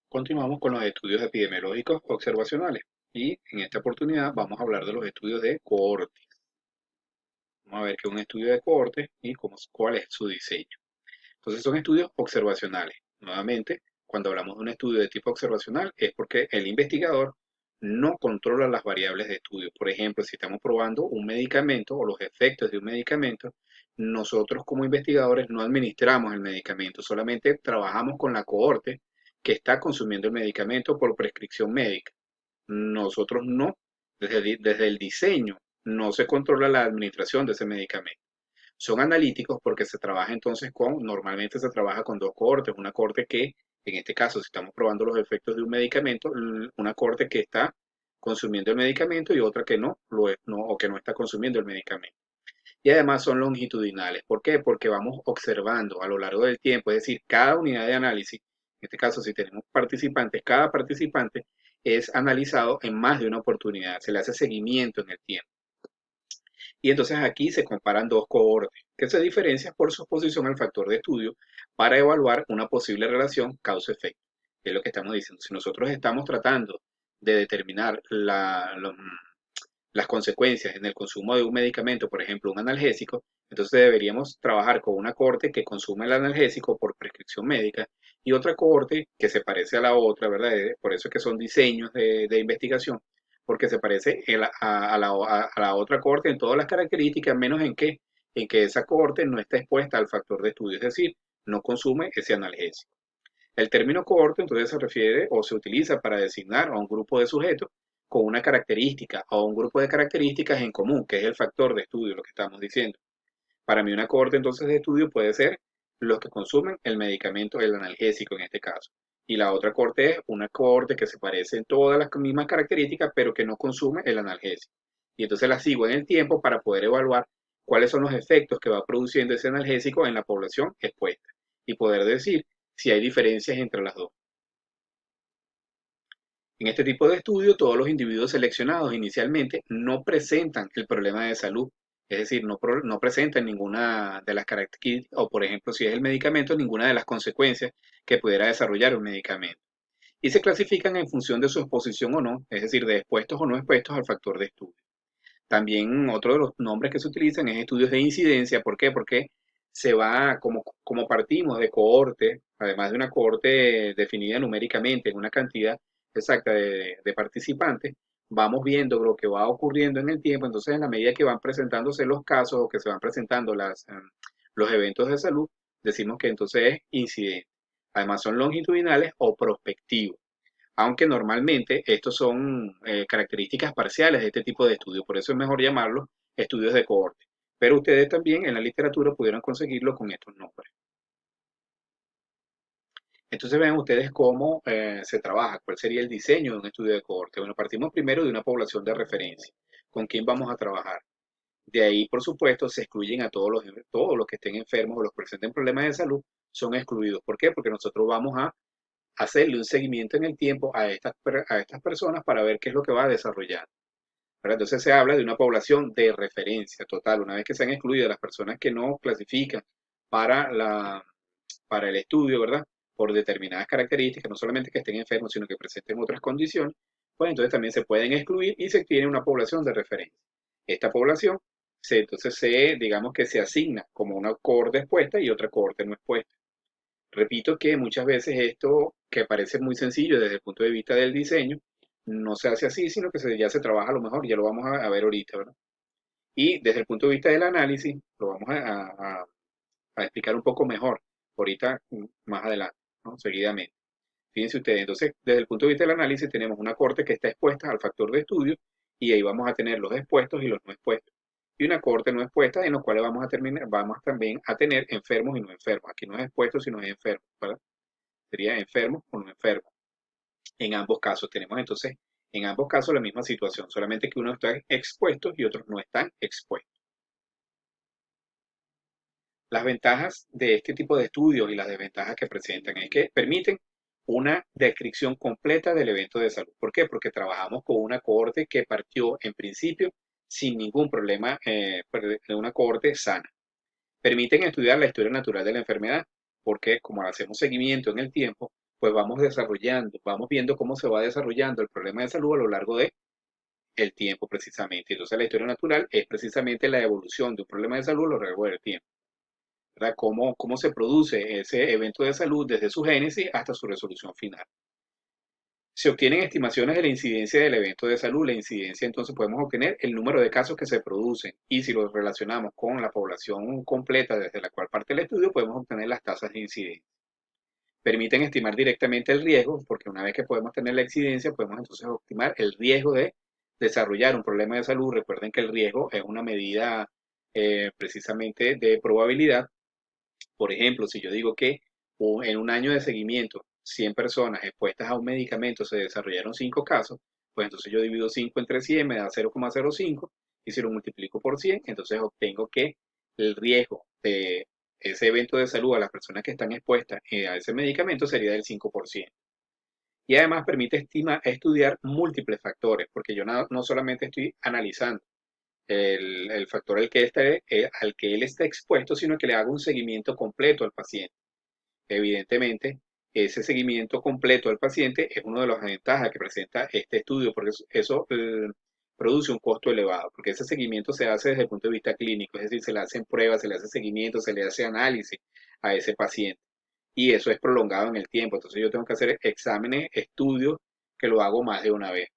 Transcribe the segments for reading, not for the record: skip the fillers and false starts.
Continuamos con los estudios epidemiológicos observacionales y en esta oportunidad vamos a hablar de los estudios de cohorte. Vamos a ver qué es un estudio de cohorte y cuál es su diseño. Entonces son estudios observacionales. Nuevamente, cuando hablamos de un estudio de tipo observacional es porque el investigador no controla las variables de estudio. Por ejemplo, si estamos probando un medicamento o los efectos de un medicamento, nosotros como investigadores no administramos el medicamento, solamente trabajamos con la cohorte que está consumiendo el medicamento por prescripción médica. Nosotros no, desde el diseño, no se controla la administración de ese medicamento. Son analíticos porque se trabaja entonces normalmente se trabaja con dos cohortes, una cohorte que, en este caso, si estamos probando los efectos de un medicamento, una cohorte que está consumiendo el medicamento y otra que no, o que no está consumiendo el medicamento. Y además son longitudinales. ¿Por qué? Porque vamos observando a lo largo del tiempo, es decir, cada unidad de análisis, en este caso si tenemos participantes, cada participante es analizado en más de una oportunidad, se le hace seguimiento en el tiempo. Y entonces aquí se comparan dos cohortes que se diferencian por su exposición al factor de estudio para evaluar una posible relación causa-efecto. Es lo que estamos diciendo. Si nosotros estamos tratando de determinar las consecuencias en el consumo de un medicamento, por ejemplo, un analgésico, entonces deberíamos trabajar con una cohorte que consume el analgésico por prescripción médica y otra cohorte que se parece a la otra, ¿verdad? Por eso es que son diseños de investigación, porque se parece a la otra cohorte en todas las características, menos en que esa cohorte no está expuesta al factor de estudio, es decir, no consume ese analgésico. El término cohorte entonces se refiere o se utiliza para designar a un grupo de sujetos con una característica o un grupo de características en común, que es el factor de estudio, lo que estamos diciendo. Para mí una cohorte entonces de estudio puede ser los que consumen el medicamento, el analgésico en este caso. Y la otra cohorte es una cohorte que se parece en todas las mismas características, pero que no consume el analgésico. Y entonces la sigo en el tiempo para poder evaluar cuáles son los efectos que va produciendo ese analgésico en la población expuesta y poder decir si hay diferencias entre las dos. En este tipo de estudio, todos los individuos seleccionados inicialmente no presentan el problema de salud, es decir, no presentan ninguna de las características, o por ejemplo, si es el medicamento, ninguna de las consecuencias que pudiera desarrollar un medicamento. Y se clasifican en función de su exposición o no, es decir, de expuestos o no expuestos al factor de estudio. También otro de los nombres que se utilizan es estudios de incidencia. ¿Por qué? Porque como partimos de cohorte, además de una cohorte definida numéricamente en una cantidad exacta de participantes, vamos viendo lo que va ocurriendo en el tiempo. Entonces, en la medida que van presentándose los casos o que se van presentando los eventos de salud, decimos que entonces es incidente. Además, son longitudinales o prospectivos, aunque normalmente estos son características parciales de este tipo de estudios, por eso es mejor llamarlos estudios de cohorte. Pero ustedes también en la literatura pudieron conseguirlo con estos nombres. Entonces vean ustedes cómo se trabaja, cuál sería el diseño de un estudio de cohorte. Bueno, partimos primero de una población de referencia, con quién vamos a trabajar. De ahí, por supuesto, se excluyen a todos los que estén enfermos o los que presenten problemas de salud, son excluidos. ¿Por qué? Porque nosotros vamos a hacerle un seguimiento en el tiempo a estas personas para ver qué es lo que va a desarrollar. ¿Verdad? Entonces se habla de una población de referencia total. Una vez que se han excluido las personas que no clasifican para, para el estudio, ¿verdad? Por determinadas características, no solamente que estén enfermos, sino que presenten otras condiciones, pues entonces también se pueden excluir y se tiene una población de referencia. Esta población digamos que se asigna como una cohorte expuesta y otra cohorte no expuesta. Repito que muchas veces esto, que parece muy sencillo desde el punto de vista del diseño, no se hace así, sino que ya se trabaja a lo mejor, ya lo vamos a ver ahorita, ¿verdad? Y desde el punto de vista del análisis, lo vamos a explicar un poco mejor, ahorita más adelante, ¿no? Seguidamente. Fíjense ustedes, entonces, desde el punto de vista del análisis tenemos una corte que está expuesta al factor de estudio y ahí vamos a tener los expuestos y los no expuestos. Y una corte no expuesta en los cuales vamos también a tener enfermos y no enfermos. Aquí no es expuesto, sino es enfermo, ¿verdad? Sería enfermo o no enfermo. En ambos casos tenemos entonces, en ambos casos la misma situación, solamente que unos están expuestos y otros no están expuestos. Las ventajas de este tipo de estudios y las desventajas que presentan es que permiten una descripción completa del evento de salud. ¿Por qué? Porque trabajamos con una cohorte que partió en principio sin ningún problema, de una cohorte sana. Permiten estudiar la historia natural de la enfermedad, porque como hacemos seguimiento en el tiempo, pues vamos desarrollando, vamos viendo cómo se va desarrollando el problema de salud a lo largo de el tiempo precisamente. Entonces la historia natural es precisamente la evolución de un problema de salud a lo largo del tiempo, ¿verdad? Cómo se produce ese evento de salud desde su génesis hasta su resolución final. Se obtienen estimaciones de la incidencia del evento de salud. La incidencia, entonces, podemos obtener el número de casos que se producen y si lo relacionamos con la población completa desde la cual parte el estudio, podemos obtener las tasas de incidencia. Permiten estimar directamente el riesgo, porque una vez que podemos tener la incidencia, podemos entonces estimar el riesgo de desarrollar un problema de salud. Recuerden que el riesgo es una medida precisamente de probabilidad. Por ejemplo, si yo digo que en un año de seguimiento, 100 personas expuestas a un medicamento se desarrollaron 5 casos, pues entonces yo divido 5 entre 100, me da 0,05, y si lo multiplico por 100, entonces obtengo que el riesgo de ese evento de salud a las personas que están expuestas a ese medicamento sería del 5%. Y además permite estudiar múltiples factores, porque yo no solamente estoy analizando el factor al que él está expuesto, sino que le hago un seguimiento completo al paciente. Evidentemente, ese seguimiento completo al paciente es una de las ventajas que presenta este estudio, porque eso produce un costo elevado, porque ese seguimiento se hace desde el punto de vista clínico, es decir, se le hacen pruebas, se le hace seguimiento, se le hace análisis a ese paciente, y eso es prolongado en el tiempo. Entonces yo tengo que hacer exámenes, estudios, que lo hago más de una vez.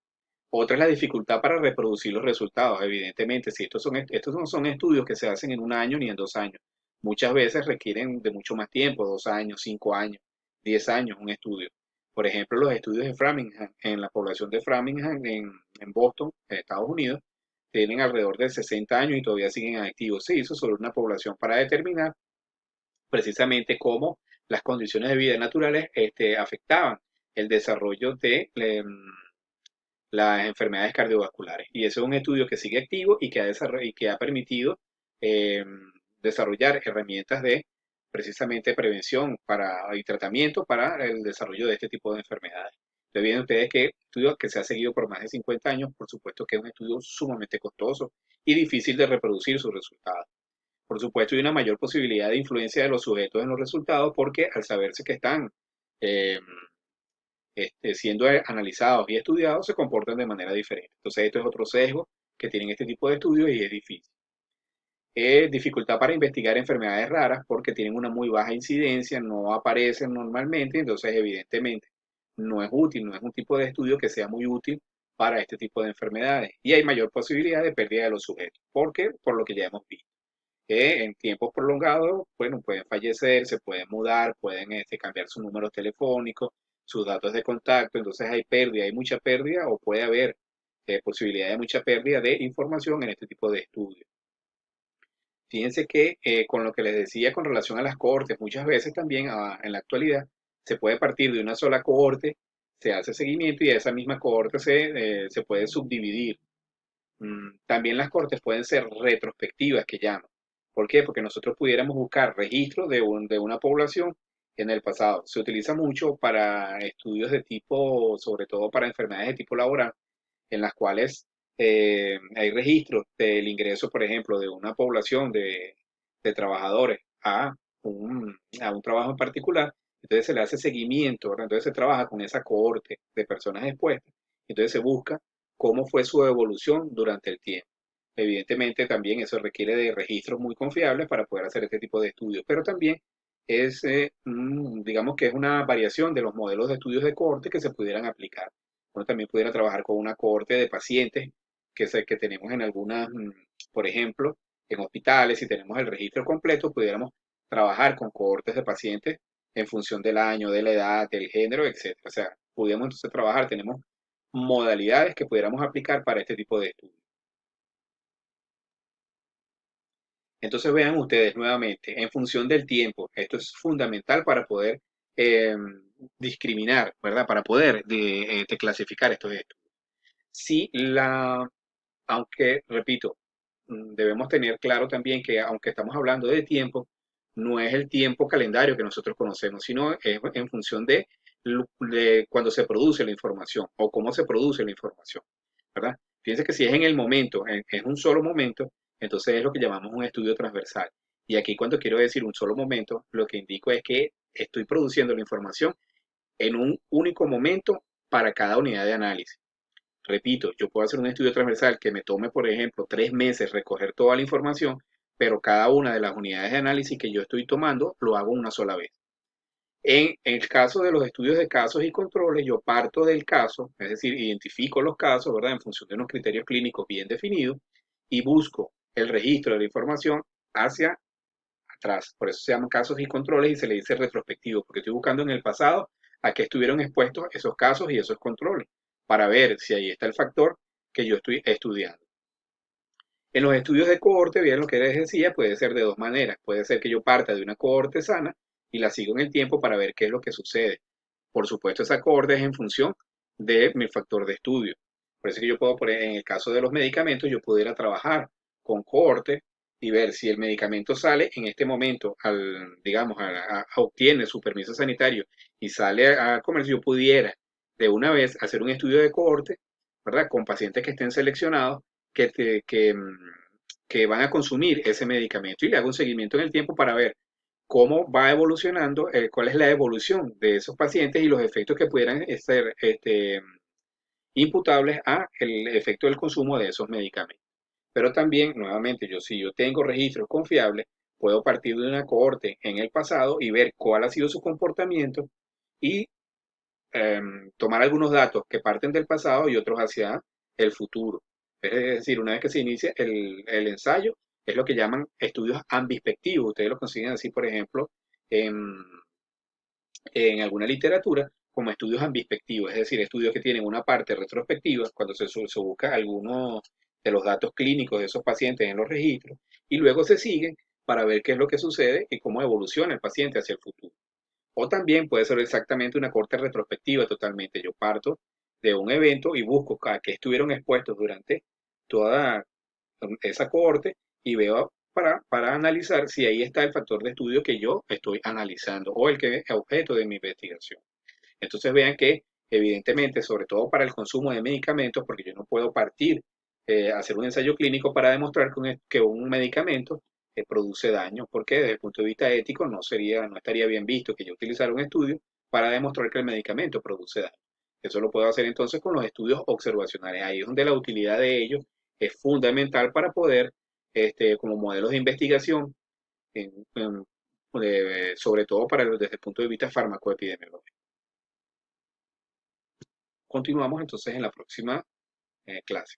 Otra es la dificultad para reproducir los resultados, evidentemente. Si estos no son estudios que se hacen en un año ni en 2 años. Muchas veces requieren de mucho más tiempo, 2 años, 5 años, 10 años, un estudio. Por ejemplo, los estudios de Framingham, en la población de Framingham, en Boston, en Estados Unidos, tienen alrededor de 60 años y todavía siguen activos. Se hizo sobre una población para determinar precisamente cómo las condiciones de vida naturales afectaban el desarrollo de las enfermedades cardiovasculares. Y ese es un estudio que sigue activo y que ha permitido eh, desarrollar herramientas de precisamente prevención y tratamiento para el desarrollo de este tipo de enfermedades. Entonces, vienen ustedes que estudio que se ha seguido por más de 50 años, por supuesto que es un estudio sumamente costoso y difícil de reproducir sus resultados. Por supuesto, hay una mayor posibilidad de influencia de los sujetos en los resultados porque al saberse que están eh, siendo analizados y estudiados, se comportan de manera diferente. Entonces, esto es otro sesgo que tienen este tipo de estudios y es difícil. Dificultad para investigar enfermedades raras porque tienen una muy baja incidencia, no aparecen normalmente, entonces evidentemente no es útil, no es un tipo de estudio que sea muy útil para este tipo de enfermedades. Y hay mayor posibilidad de pérdida de los sujetos, porque por lo que ya hemos visto, en tiempos prolongados, bueno, pueden fallecer, se pueden mudar, pueden cambiar sus números telefónicos, sus datos de contacto, entonces hay pérdida, hay mucha pérdida o puede haber posibilidad de mucha pérdida de información en este tipo de estudios. Fíjense que con lo que les decía con relación a las cohortes, muchas veces también en la actualidad se puede partir de una sola cohorte, se hace seguimiento y a esa misma cohorte se puede subdividir. También las cohortes pueden ser retrospectivas, que llaman. ¿Por qué? Porque nosotros pudiéramos buscar registros de una población en el pasado. Se utiliza mucho para estudios de tipo, sobre todo para enfermedades de tipo laboral, en las cuales hay registros del ingreso, por ejemplo, de una población de trabajadores a un trabajo en particular. Entonces se le hace seguimiento, ¿verdad? Entonces se trabaja con esa cohorte de personas expuestas. Entonces se busca cómo fue su evolución durante el tiempo. Evidentemente también eso requiere de registros muy confiables para poder hacer este tipo de estudios, pero también digamos que es una variación de los modelos de estudios de cohorte que se pudieran aplicar. Uno también pudiera trabajar con una cohorte de pacientes que tenemos en algunas, por ejemplo, en hospitales, si tenemos el registro completo, pudiéramos trabajar con cohortes de pacientes en función del año, de la edad, del género, etcétera. O sea, pudiéramos entonces trabajar, tenemos modalidades que pudiéramos aplicar para este tipo de estudios. Entonces vean ustedes nuevamente, en función del tiempo, esto es fundamental para poder eh, discriminar, ¿verdad? Para poder clasificar estos estudios. Si aunque, repito, debemos tener claro también que aunque estamos hablando de tiempo, no es el tiempo calendario que nosotros conocemos, sino es en función de cuando se produce la información o cómo se produce la información, ¿verdad? Fíjense que si es en el momento, en un solo momento, entonces es lo que llamamos un estudio transversal. Y aquí cuando quiero decir un solo momento, lo que indico es que estoy produciendo la información en un único momento para cada unidad de análisis. Repito, yo puedo hacer un estudio transversal que me tome, por ejemplo, 3 meses recoger toda la información, pero cada una de las unidades de análisis que yo estoy tomando lo hago una sola vez. En el caso de los estudios de casos y controles, yo parto del caso, es decir, identifico los casos, ¿verdad? En función de unos criterios clínicos bien definidos y busco el registro de la información hacia atrás. Por eso se llaman casos y controles y se le dice retrospectivo, porque estoy buscando en el pasado a qué estuvieron expuestos esos casos y esos controles, para ver si ahí está el factor que yo estoy estudiando. En los estudios de cohorte, bien lo que les decía, puede ser de dos maneras. Puede ser que yo parta de una cohorte sana y la sigo en el tiempo para ver qué es lo que sucede. Por supuesto, esa cohorte es en función de mi factor de estudio. Por eso que yo puedo poner, en el caso de los medicamentos, yo pudiera trabajar con cohorte y ver si el medicamento sale en este momento, digamos, obtiene su permiso sanitario y sale a comercio, yo pudiera de una vez hacer un estudio de cohorte, ¿verdad? Con pacientes que estén seleccionados que, que van a consumir ese medicamento y le hago un seguimiento en el tiempo para ver cómo va evolucionando, cuál es la evolución de esos pacientes y los efectos que pudieran ser imputables a el efecto del consumo de esos medicamentos. Pero también, nuevamente, si yo tengo registros confiables, puedo partir de una cohorte en el pasado y ver cuál ha sido su comportamiento y tomar algunos datos que parten del pasado y otros hacia el futuro. Es decir, una vez que se inicia el ensayo, es lo que llaman estudios ambispectivos. Ustedes lo consiguen así, por ejemplo, en, en alguna literatura, como estudios ambispectivos, es decir, estudios que tienen una parte retrospectiva, cuando se busca algunos de los datos clínicos de esos pacientes en los registros, y luego se siguen para ver qué es lo que sucede y cómo evoluciona el paciente hacia el futuro. O también puede ser exactamente una corte retrospectiva totalmente. Yo parto de un evento y busco a qué estuvieron expuestos durante toda esa cohorte y veo para analizar si ahí está el factor de estudio que yo estoy analizando o el que es objeto de mi investigación. Entonces vean que evidentemente, sobre todo para el consumo de medicamentos, porque yo no puedo partir, hacer un ensayo clínico para demostrar que un medicamento produce daño, porque desde el punto de vista ético no estaría bien visto que yo utilizara un estudio para demostrar que el medicamento produce daño. Eso lo puedo hacer entonces con los estudios observacionales. Ahí es donde la utilidad de ellos es fundamental para poder, como modelos de investigación, sobre todo desde el punto de vista farmacoepidemiológico. Continuamos entonces en la próxima clase.